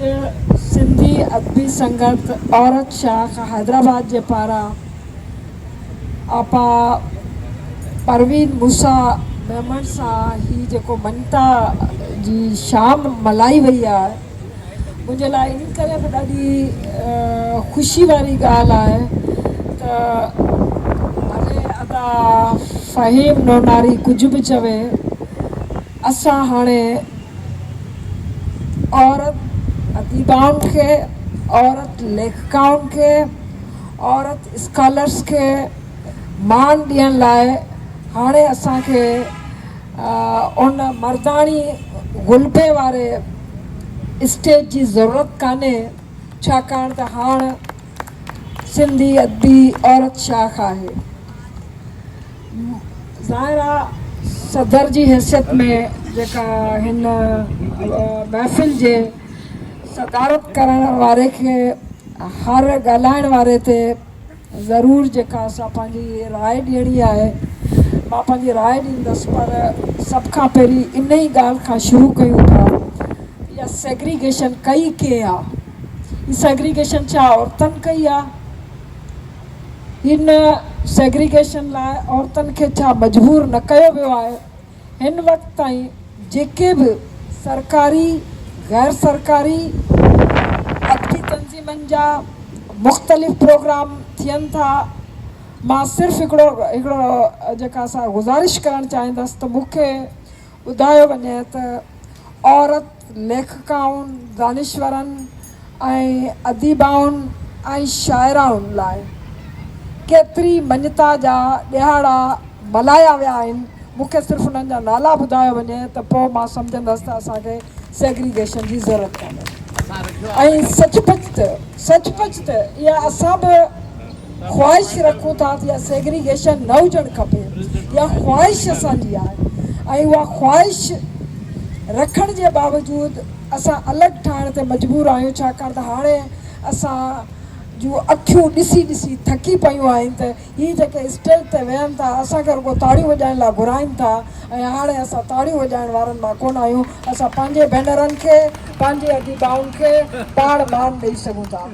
सिंधी अदबी संगत औरत शाख हैदराबाद जे पारां आपा परवीन मूसा मेमन सां ही जेको ममता जी शाम मल्हाई वई आहे, मुंहिंजे लाइ इन करे बि ॾाढी ख़ुशी वारी ॻाल्हि आहे त भले अदा फ़हीम नोनारी कुझु बि चवे, असां हाणे औरत अदीबाउनि खे, औरत लेखकाउनि खे, औरत स्कॉलर्स खे मान ॾियण लाइ हाणे असांखे उन मर्दाणी ग़ुल्बे वारे स्टेज जी ज़रूरत कान्हे, छाकाणि त हाणे सिंधी अदबी औरत शाख आहे। ज़ाहिर आहे सदर जी हैसियत में जेका हिन महफ़िल जे सदारत करण वारे खे हर ॻाल्हाइण वारे ते ज़रूरु जेका असां पंहिंजी राय ॾियणी आहे, मां पंहिंजी राय ॾींदसि, पर सभ खां पहिरीं इन ई ॻाल्हि खां शुरू कयूं था, इहा सेग्रीगेशन कई कंहिं आहे? हीअ सेग्रीगेशन छा औरतुनि कई आहे? हिन सेग्रीगेशन लाइ औरतुनि खे छा मजबूर न कयो वियो आहे? हिन वक़्त ताईं जेके बि सरकारी गैर सरकारी अदबी तंज़ीमनि जा मुख़्तलिफ़ प्रोग्राम थियनि था, मां सिर्फ़ु हिकिड़ो जेका असां गुज़ारिश करणु चाहींदसि त मूंखे ॿुधायो वञे त औरत लेखकाउनि, दानिश्वरनि ऐं अदीबाउनि ऐं शाइराउनि लाइ केतिरी मञता जा ॾिहाड़ा मल्हाया विया आहिनि, मूंखे सिर्फ़ु उन्हनि जा नाला ॿुधायो वञे त पोइ मां सम्झंदसि त असांखे सेग्रीगेशन जी ज़रूरत कोन्हे। ऐं सचुपचु त इहा असां बि ख़्वाहिश रखूं था त इहा सेग्रीगेशन न हुजणु खपे, इहा ख़्वाहिश असांजी आहे। ऐं उहा ख़्वाहिश रखण जे बावजूदि असां अलॻि ठाहिण ते मजबूर आहियूं, छाकाणि त हाणे असां जूं अखियूं ॾिसी ॾिसी थकी पियूं आहिनि त हीअ जेके स्टेज ते वेहनि था असांखे रुॻो ताड़ियूं वॼाइण लाइ घुराइनि था, ऐं हाणे असां ताड़ियूं वॼाइण वारनि मां कोन आहियूं। असां पंहिंजे भेनरनि खे, पंहिंजे अदीबाउनि खे पाण मान ॾेई सघूं था।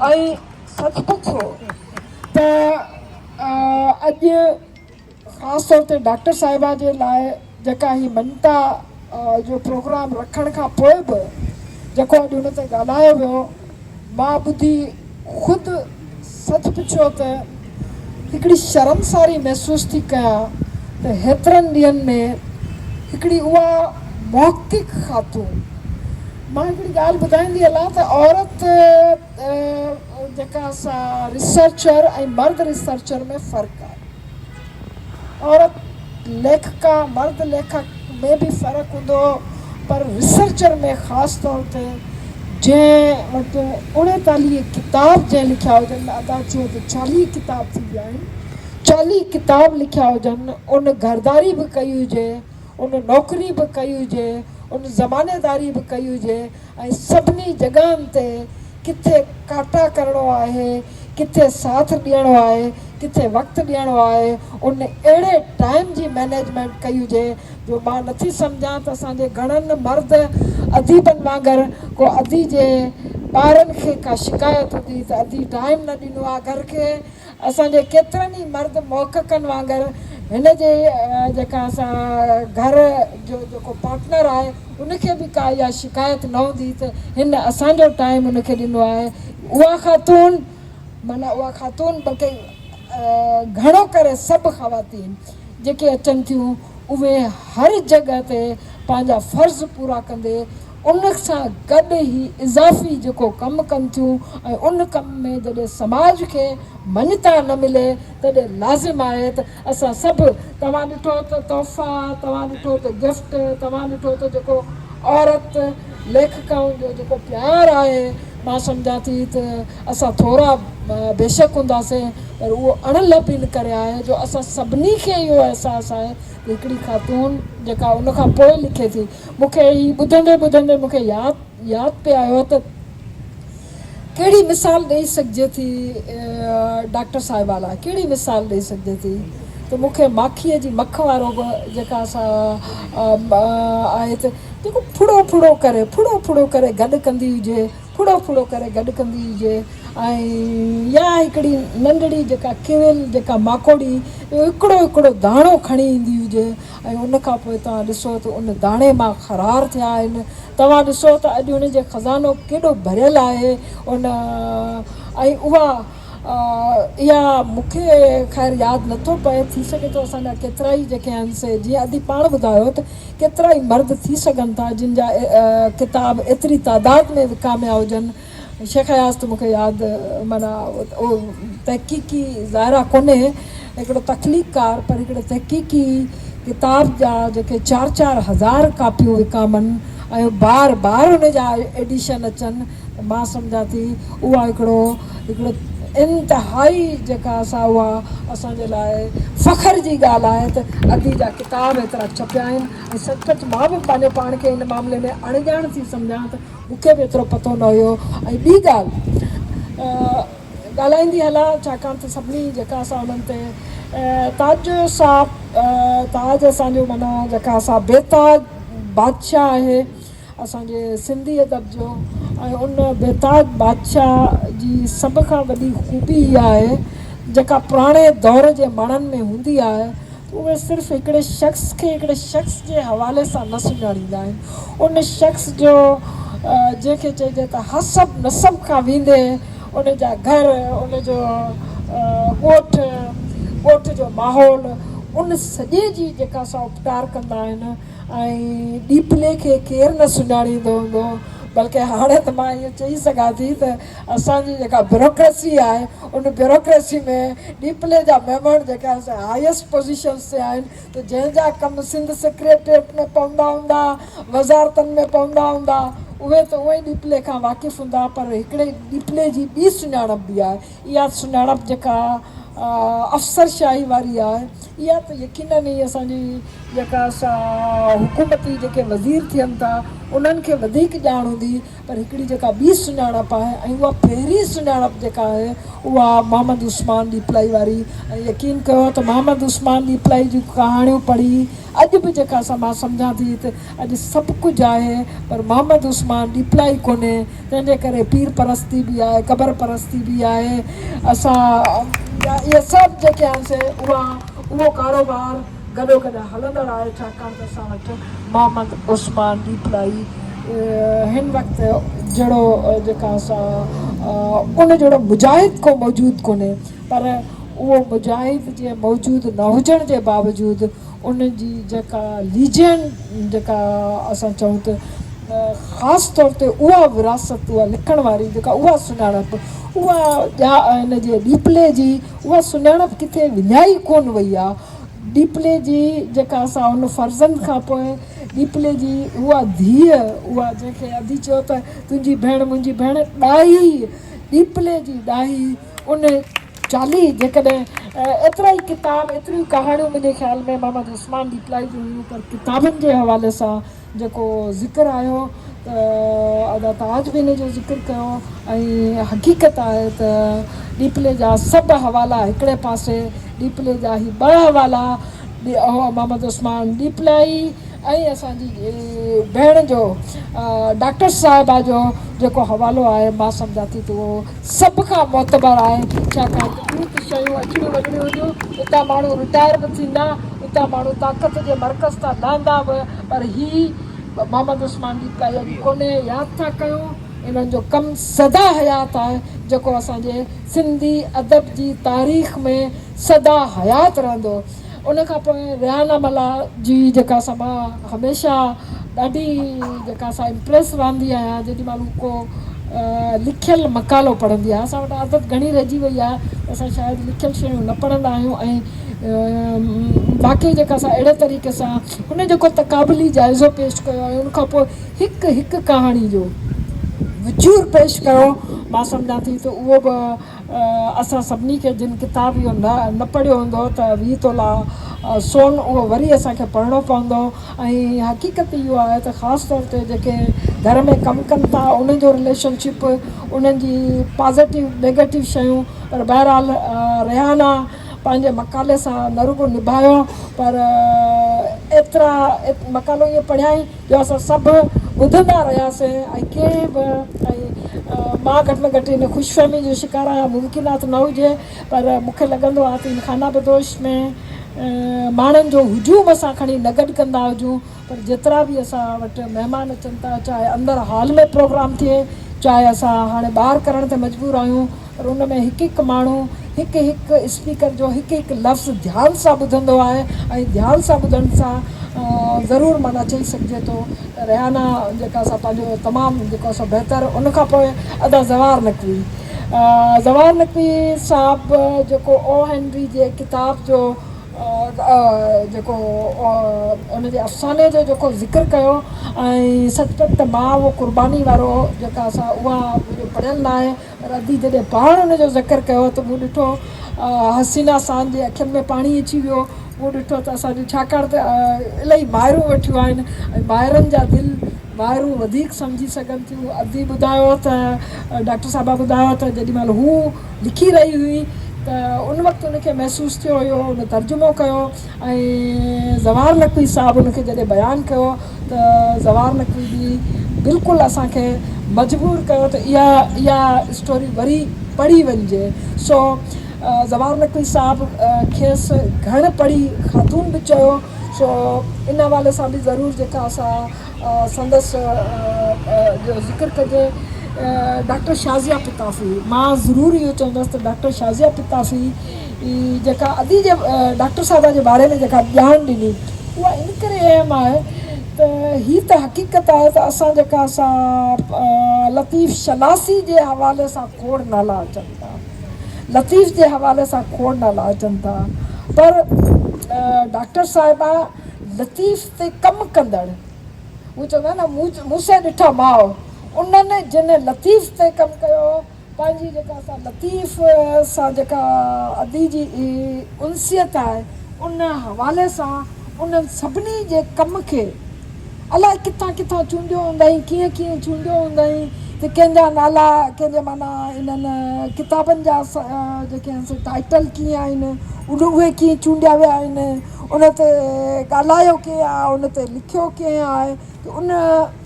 ऐं सचुपचु त अॼु ख़ासि तौर ते डॉक्टर साहिबा जे लाइ जेका ही ममता जो प्रोग्राम रखण खां पोइ बि जेको अॼु हुन ते ॻाल्हायो वियो, मां ॿुधी ख़ुदि सच पुछियो त हिकिड़ी शर्मसारी महसूसु थी कयां त हेतिरनि ॾींहंनि में हिकिड़ी उहा मौक़िक़ ख़ातून, मां हिकिड़ी ॻाल्हि ॿुधाईंदी हलां त औरत जेका असां रिसर्चर ऐं मर्द रिसर्चर में फ़र्क़ु आहे। औरत लेखका मर्द लेखक में बि फ़र्क़ु हूंदो, पर रिसर्चर में ख़ासि तौर ते जंहिं वटि 39 किताब जंहिं लिखिया हुजनि, अदा चयो त 40 किताब थी विया आहिनि, 40 किताब लिखिया हुजनि, उन घरदारी बि कई हुजे, उन नौकिरी बि कई हुजे, उन ज़मानेदारी बि कई हुजे, ऐं सभिनी जॻहियुनि ते किथे काटा करिणो आहे, किथे साथ ॾियणो आहे, किथे वक़्तु ॾियणो आहे, उन अहिड़े टाइम जी मैनेजमेंट कई हुजे जो मां नथी सम्झां त असांजे घणनि मर्द अदीबनि वांगुरु को अदी जे ॿारनि खे का शिकायत हूंदी त अदी टाइम न ॾिनो आहे घर खे। असांजे केतिरनि ई मर्द मौक़नि वांगुरु हिन जे जेका असां घर जो जेको पार्टनर आहे उनखे बि का इहा शिकायत न हूंदी त हिन असांजो टाइम उनखे ॾिनो आहे। उहा ख़ातून माना उहा ख़ातून बल्कि घणो करे सभु ख़वातीन जेके अचनि थियूं उहे हर जॻह ते पंहिंजा फ़र्ज़ पूरा कंदे उन सां गॾु ई इज़ाफ़ी जेको कमु कनि थियूं, ऐं उन कम में जॾहिं समाज खे मञता न मिले तॾहिं लाज़िम आहे त असां सभु, तव्हां ॾिठो त तोहफ़ा, तव्हां ॾिठो त गिफ्ट, तव्हां ॾिठो त जेको औरत लेखकाउनि जो जेको प्यारु आहे, मां सम्झां थी त असां थोरा बेशक हूंदासीं, पर उहो अणलभिन करे आहे जो असां सभिनी खे इहो अहसासु आहे हिकिड़ी ख़ातून जेका उन खां पोइ लिखे थी। मूंखे हीअ ॿुधंदे ॿुधंदे मूंखे यादि पिए आयो त कहिड़ी मिसाल ॾेई सघिजे थी डॉक्टर साहिबा लाइ, कहिड़ी मिसाल ॾेई सघिजे थी त त मूंखे माखीअ जी मख वारो बि जेका असां आहे त जेको फुड़ो फुड़ो करे गॾु कंदी हुजे, फुड़ो करे गॾु कंदी हुजे। ऐं या हिकिड़ी नंढड़ी जेका केवल जेका माकोड़ी हिकिड़ो दाणो खणी ईंदी हुजे ऐं उनखां पोइ तव्हां ॾिसो त उन दाणे मां ख़रार थिया आहिनि। तव्हां ॾिसो त अॼु उनजे ख़ज़ानो केॾो भरियल आहे उन। ऐं उहा इहा मूंखे ख़ैर यादि नथो पए, थी सघे थो असांजा केतिरा ई जेके आहिनि से जीअं अॼु पाण ॿुधायो त केतिरा ई मर्द थी सघनि था जिन जा किताब एतिरी तादाद में विकामिया हुजनि। शेख अयाज़ त मूंखे यादि माना उहो तहक़ीक़ी ज़ाइरा कोन्हे हिकिड़ो तख़लीक़कार, पर हिकिड़े तहक़ीक़ी किताब जा जेके 4-4 हज़ार कापियूं विकामनि ऐं बार हुन जा एडिशन अचनि, मां सम्झां थी उहा हिकिड़ो इंतिहाई जेका उहा असांजे लाइ फ़ख्र जी ॻाल्हि आहे त अदी जा किताब एतिरा छपिया आहिनि। ऐं सचुपचु मां बि पंहिंजे पाण खे हिन मामले में अणॼाण थी सम्झां त मूंखे बि एतिरो पतो न हुयो। ऐं ॿी ॻाल्हि ॻाल्हाईंदी हलां, छाकाणि त सभिनी जेका असां उन्हनि ते ताज असांजो माना जेका असां बेताज बादशाह आहे असांजे सिंधी अदब जो, ऐं उन बेताज बादशाह जी सभ खां वॾी ख़ूबी इहा आहे जेका पुराणे दौर जे माण्हुनि में हूंदी आहे, उहे सिर्फ़ु हिकिड़े शख़्स जे हवाले सां न सुञाणींदा आहिनि। उन शख़्स जो जंहिंखे चइजे त हसब नसब खां वेंदे उन जा घर, उन जो ॻोठ जो माहौल, उन सॼे जी जेका असां उपचार कंदा आहिनि। ऐं ॾीपले खे केरु न सुञाणींदो हूंदो, बल्कि हाणे त मां इहो चई सघां थी त असांजी जेका ब्यूरोक्रेसी आहे उन ब्यूरोक्रेसी में ॾीपले जा मेंबर जेका हाईएस्ट पोज़ीशन्स ते आहिनि, त जंहिंजा कम सिंध सेक्रेटरीएट में पवंदा हूंदा, वज़ारतनि में पवंदा हूंदा, उहे त उहे ई ॾीपले खां वाक़िफ़ु हूंदा। पर हिकिड़े ॾीपले जी ॿी सुञाणप बि आहे, इहा सुञाणप जेका अफ़सरशाही वारी आहे, इहा त यकीननि ई असांजी जेका असां हुकूमती जेके वज़ीर थियनि था उन्हनि खे वधीक ॼाण हूंदी। पर हिकिड़ी जेका ॿी सुञाणप आहे ऐं उहा पहिरीं सुञाणप जेका आहे उहा मोहम्मद उस्मान ॾीपलाई वारी। ऐं यकीन कयो त मोहम्मद उस्मान ॾीपलाई जूं कहाणियूं पढ़ी अॼु बि जेका असां मां सम्झां थी त अॼु सभु कुझु आहे, पर मोहम्मद उस्मान ॾीपलाई कोन्हे। तंहिंजे करे पीर परस्ती बि आहे, क़बर परस्ती बि आहे। असां इहे सभु जेके आहिनि से उहो कारोबार गॾो गॾु हलंदड़ आहे, छाकाणि त असां वटि मोहम्मद उस्मान ॾीपलाई हिन वक़्तु जहिड़ो जेका असां उन जहिड़ो मुजाहिद को मौजूदु कोन्हे। पर उहो मुजाहिद जे मौजूदु न हुजण जे बावजूदु उन जी जेका लीजेंड जेका असां चऊं त ख़ासि तौर ते उहा विरासत, उहा लिखण वारी जेका उहा सुञाणप, उहा हिन जे ॾीपले जी उहा सुञाणप किथे विञाई कोन वई आहे। ॾीपले जी जेका असां उन फर्ज़नि खां पोइ ॾीपले जी उहा धीअ, उहा जंहिंखे अदी चयो त तुंहिंजी भेण मुंहिंजी भेण, ॾाही ॾीपले जी ॾाही उन चाली जेकॾहिं एतिरा ई किताब, एतिरियूं कहाणियूं मुंहिंजे ख़्याल में मोहम्मद उस्मान ॾीपलाई जूं हुयूं। पर किताबनि जे हवाले सां जेको ज़िक्र आयो त अदा ताज बि हिन जो ज़िक्र कयो। ऐं हक़ीक़त आहे त ॾीपले जा सभु हवाला हिकिड़े पासे, ॾीपले जा ई 2 हवाला, मोहम्मद उस्मान ॾीपलाई ऐं असांजी भेण जो डॉक्टर साहिबा जो जेको हवालो आहे, मां सम्झां थी त उहो सभ खां मोतबर आहे। छाकाणि त ॿियूं त शयूं अचणियूं वञणियूं हुयूं, उतां माण्हू रिटायर बि थींदा, उतां माण्हू ताक़त जे मर्कज़ तां लहंदा बि, पर हीउ मोहम्मद उस्मान ॾीपलाई अॼु कोन्हे। यादि था कयूं, इन्हनि जो कमु सदा हयात आहे, जेको असांजे सिंधी अदब जी तारीख़ में सदा हयात रहंदो। उन खां पोइ रिहाना मला जी जेका असां मां हमेशह ॾाढी जेका असां इम्प्रेस रहंदी आहियां जेॾी महिल को लिखियलु मकालो पढ़ंदी आहे। असां वटि आदत घणी रहिजी वई आहे, असां शायदि लिखियलु शयूं न पढ़ंदा आहियूं। ऐं बाक़ी जेका असां अहिड़े तरीक़े सां हुन जेको तक़ाबली जाइज़ो पेश कयो आहे, उनखां पोइ हिकु कहाणी जो विचूर पेश कयो, मां सम्झां थी त उहो बि असां सभिनी खे जिन किताब इहो न पढ़ियो हूंदो त 20 तोला सोन, उहो वरी असांखे पढ़णो पवंदो। ऐं हक़ीक़त इहो आहे त ख़ासि तौर ते जेके घर में कमु कनि था उन्हनि जो रिलेशनशिप, उन्हनि जी पॉज़िटिव नेगेटिव शयूं, पर बहरहाल रिहाना पंहिंजे मकाले सां न रुगो निभायो पर एतिरा मकालो ईअं पढ़ियाई जो असां सभु ॿुधंदा रहियासीं ऐं कंहिं बि मां घटि में घटि हिन ख़ुशफ़हमी जो शिकार आहियां, मुमकिनात न हुजे पर मूंखे लॻंदो आहे त इन खाना बदोश में माण्हुनि जो हुजूम असां खणी न गॾु कंदा हुजूं पर जेतिरा बि असां वटि महिमान अचनि था, चाहे अंदरि हॉल में प्रोग्राम थिए, चाहे असां हाणे ॿाहिरि करण ते मजबूर आहियूं, पर उन में हिकु हिकु माण्हू हिकु हिकु स्पीकर जो हिकु हिकु लफ़्ज़ ध्यान सां ॿुधंदो आहे ऐं ध्यान सां ॿुधण सां ज़रूरु माना चई सघिजे थो त रिहाना जेका असां पंहिंजो तमामु जेको असां बहितरु उन खां पोइ अदा ज़वार नक़वी ज़वार नक़वी साहिबु जेको ओ हेनरी जे किताब जो जेको उनजे अफ़साने जो जेको ज़िक्र कयो ऐं सचपच त मां उहो क़ुर्बानी वारो जेका असां उहा पढ़ियलु न आहे पर अदी जॾहिं पाण उनजो ज़िक्र कयो त मूं ॾिठो हसीना सां जे अखियुनि में पाणी अची वियो। उहो ॾिठो त असांजी छाकाणि त इलाही माहिरूं वेठियूं आहिनि ऐं ॿाहिरनि जा दिलि माहिरूं वधीक सम्झी सघनि थियूं। अदी ॿुधायो त डॉक्टर साहिबा ॿुधायो त जेॾी महिल हू लिखी रही हुई त उन वक़्तु उनखे महसूसु थियो हुयो, उन तर्जुमो कयो ऐं ज़वार नक़वी साहिबु उनखे जॾहिं बयानु कयो त ज़वार नक़वी बि बिल्कुलु असांखे मजबूर कयो त इहा स्टोरी वरी पढ़ी वञिजे। सो ज़वार नक़वी साहिबु खेसि घण पढ़ी ख़ातून बि चयो। सो इन हवाले सां बि ज़रूरु जेका असां संदसि जो ज़िक्र कजे। डॉक्टर शाज़िया पिताफ़ी, मां ज़रूरु इहो चवंदसि त डॉक्टर शाज़िया पिताफ़ी जेका अदी जे डॉक्टर साहिबा जे बारे में जेका ॼाण ॾिनी उहा इन करे अहम आहे त हीअ त हक़ीक़त आहे त असां जेका असां लतीफ़ शनासी जे हवाले सां खोड़ नाला अचनि था, लतीफ़ जे हवाले सां खोड़ नाला अचनि था, पर डॉक्टर साहिबा लतीफ़ ते कमु कंदड़ हू चवंदा न मूंसे ॾिठा माउ, उन्हनि जिन लतीफ़ ते कमु कयो पंहिंजी जेका असां लतीफ़ सां जेका अदी जी उनसियत आहे उन हवाले सां उन्हनि सभिनी जे कम खे अलाए किथां किथां चूंडियो हूंदई, कीअं कीअं चूंडियो हूंदई त कंहिंजा नाला कंहिंजे माना इन्हनि किताबनि जा जेके टाइटल कीअं आहिनि उहे कीअं चूंडिया विया आहिनि, उन ते ॻाल्हायो कीअं आहे, उन ते लिखियो कीअं आहे। उन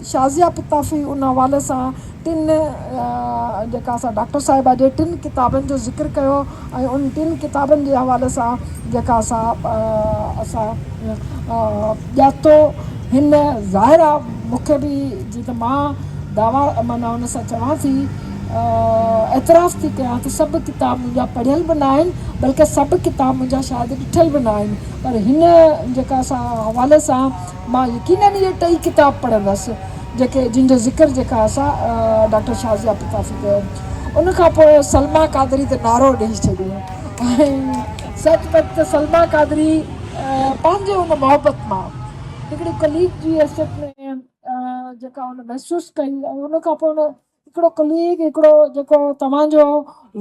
शाज़िया पिताफ़ी उन हवाले सां टिनि जेका असां डॉक्टर साहिबा जे टिनि किताबनि जो ज़िक्र कयो ऐं उन टिनि किताबनि जे हवाले सां जेका असां ॼातो हिन ज़ाहिर आहे मूंखे बि जीअं त मां दावा माना हुन सां चवां थी एतिराफ़ थी कयां त सभु किताब मुंहिंजा पढ़ियल बि न आहिनि, बल्कि सभु किताब मुंहिंजा शायदि ॾिठल बि न आहिनि, पर हिन जेका असां हवाले सां मां यकीनन इहे टई किताब पढ़ंदसि जेके जिन जो ज़िक्र जेका असां डॉक्टर शाज़िया पिताफ़ी कयो। उनखां पोइ सलमा कादरी त नारो ॾेई छॾियो ऐं सचपच त सलमा कादरी पंहिंजे हुन मोहबत मां हिकिड़ी कलीग जी हैसियत में जेका हुन महसूसु कई ऐं उनखां पोइ हुन हिकिड़ो कलीग हिकिड़ो जेको तव्हांजो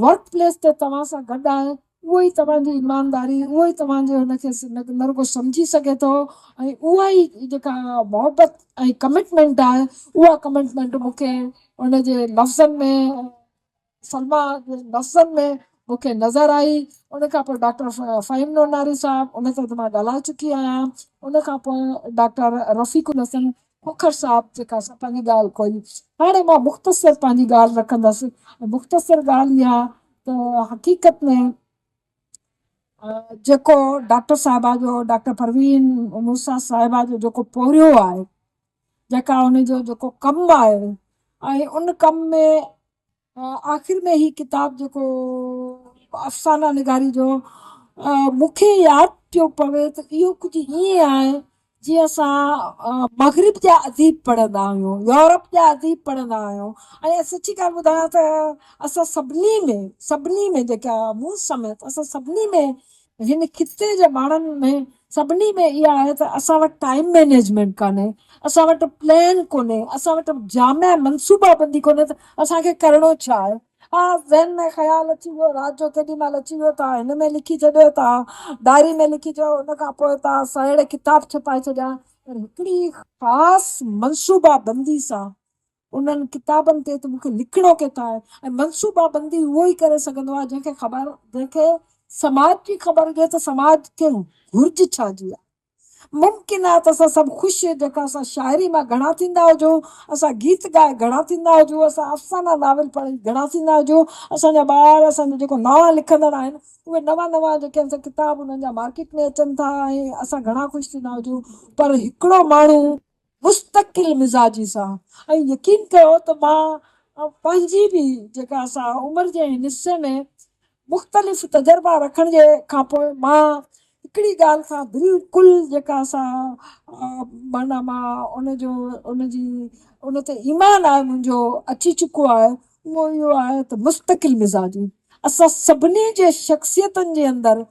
वर्क प्लेस ते तव्हां सां गॾु आहे उहो ई तव्हांजी ईमानदारी, उहो ई तव्हांजे हुनखे न रुगो सम्झी सघे थो ऐं उहा ई जेका मोहबत ऐं कमिटमेंट आहे उहा कमिटमेंट मूंखे उनजे लफ़्ज़नि में सलमा जे लफ़्ज़नि में मूंखे नज़र आई। उनखां पोइ डॉक्टर फ़हीम नोनारी साहिबु उन ते त मां ॻाल्हाए चुकी आहियां। उनखां पोइ डॉक्टर रफ़ीकुल हसन खोखर साहिबु जेका असां पंहिंजी ॻाल्हि कोई हाणे मां मुख़्तसिर पंहिंजी ॻाल्हि रखंदसि। मुख़्तसिर ॻाल्हि इहा त हक़ीक़त में जेको डॉक्टर साहिबा जो डॉक्टर परवीन मूसा साहिबा जो जेको पोरियो आहे, जेका उनजो जेको कमु आहे ऐं उन कम में आख़िर में ही किताब जेको अफ़साना निगारी जो मूंखे यादि पियो पवे त इहो कुझु ईअं आहे जीअं असां मग़रिब जा अदीब पढ़ंदा आहियूं, यूरोप जा अदीब पढ़ंदा आहियूं ऐं सची ॻाल्हि ॿुधायां त असां सभिनी में जेका मूं समेत असां सभिनी में हिन खिते जे माण्हुनि में सभिनी में इहा आहे त असां वटि टाइम मैनेजमेंट कान्हे, असां वटि प्लान कोन्हे, असां वटि जामिया मनसूबाबंदी कोन्हे त असांखे करिणो छा आहे। हा ज़हन में ख़्यालु अची वियो, राति जो केॾी महिल अची वियो तव्हां हिन में लिखी छॾियो, तव्हां डायरी में लिखी चयो, उनखां पोइ तव्हां साहेड़े किताब छपाए छॾिया, पर हिकिड़ी ख़ासि मनसूबाबंदी सां उन्हनि किताबनि ते त मूंखे लिखिणो किथां आहे ऐं मनसूबाबंदी उहो ई करे सघंदो आहे जंहिंखे ख़बर, जंहिंखे समाज जी ख़बर हुजे त समाज खे घुर्ज छा जी आहे। मुमकिन आहे त असां सभु ख़ुशि जेका असां शाइरी मां घणा थींदा हुजूं, असां गीत ॻाए घणा थींदा हुजूं, असां अफ़साना नाविल पढ़ी घणा थींदा हुजूं, असांजा ॿार असांजो जेको नवां लिखंदड़ आहिनि उहे नवां नवां जेके असां किताब उन्हनि जा मार्केट में अचनि था ऐं असां घणा ख़ुशि थींदा हुजूं। पर हिकिड़ो माण्हू मुस्तक़िल मिज़ाजी सां, ऐं यकीन कयो त मां पंहिंजी बि जेका असां उमिरि जे हिसे में मुख़्तलिफ़ तजुर्बा रखण जे खां पोइ मां हिकिड़ी ॻाल्हि खां बिल्कुलु जेका असां माना मां उन ते ईमान आहे मुंहिंजो अची चुको आहे, उहो इहो आहे त मुस्तक़िल मिज़ाजी। असां सभिनी जे शख़्सियतनि जे अंदरि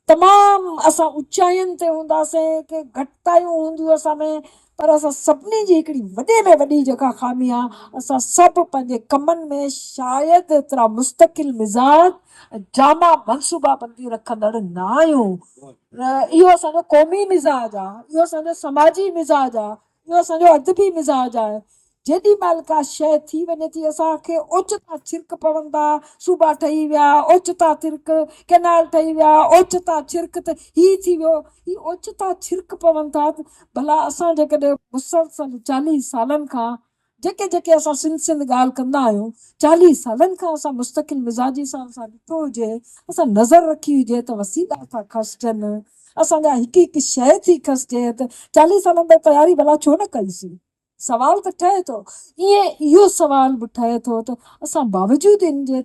तमामु असां ऊचाइयुनि ते हूंदासीं के घटितायूं हूंदियूं असां में, पर असां सभिनी जी हिकिड़ी वॾे में वॾी जेका ख़ामी आहे, असां सभु पंहिंजे कमनि में शायदि एतिरा मुस्तक़िल मिज़ाज जामा मनसूबाबंदी रखंदड़ न आहियूं। इहो असांजो क़ौमी मिज़ाज आहे, इहो असांजो समाजी मिज़ाज आहे, इहो असांजो अदबी मिज़ाज आहे। जेॾी महिल का शइ थी वञे थी असांखे ओचिता छिरक पवनि था, सूबा ठही विया ओचिता छिरक, कैनाल ठही विया ओचिता छिरक, त हीअ थी वियो, ही ओचिता छिरक पवनि था। भला असां जेकॾहिं मुसलसल 40 सालनि खां जेके जेके असां सिंध ॻाल्हि कंदा आहियूं, 40 सालनि खां असां मुस्तक़िल मिज़ाजी सां असां ॾिठो हुजे, असां नज़र रखी हुजे त वसीला था खसिजनि, असांजा हिकु हिकु शइ थी खसिजे, त 40 सालनि त तयारी भला छो न कईसीं। सवाल त ठहे थो, ईअं इहो सवाल बि ठहे थो त असां बावजूदि इन जे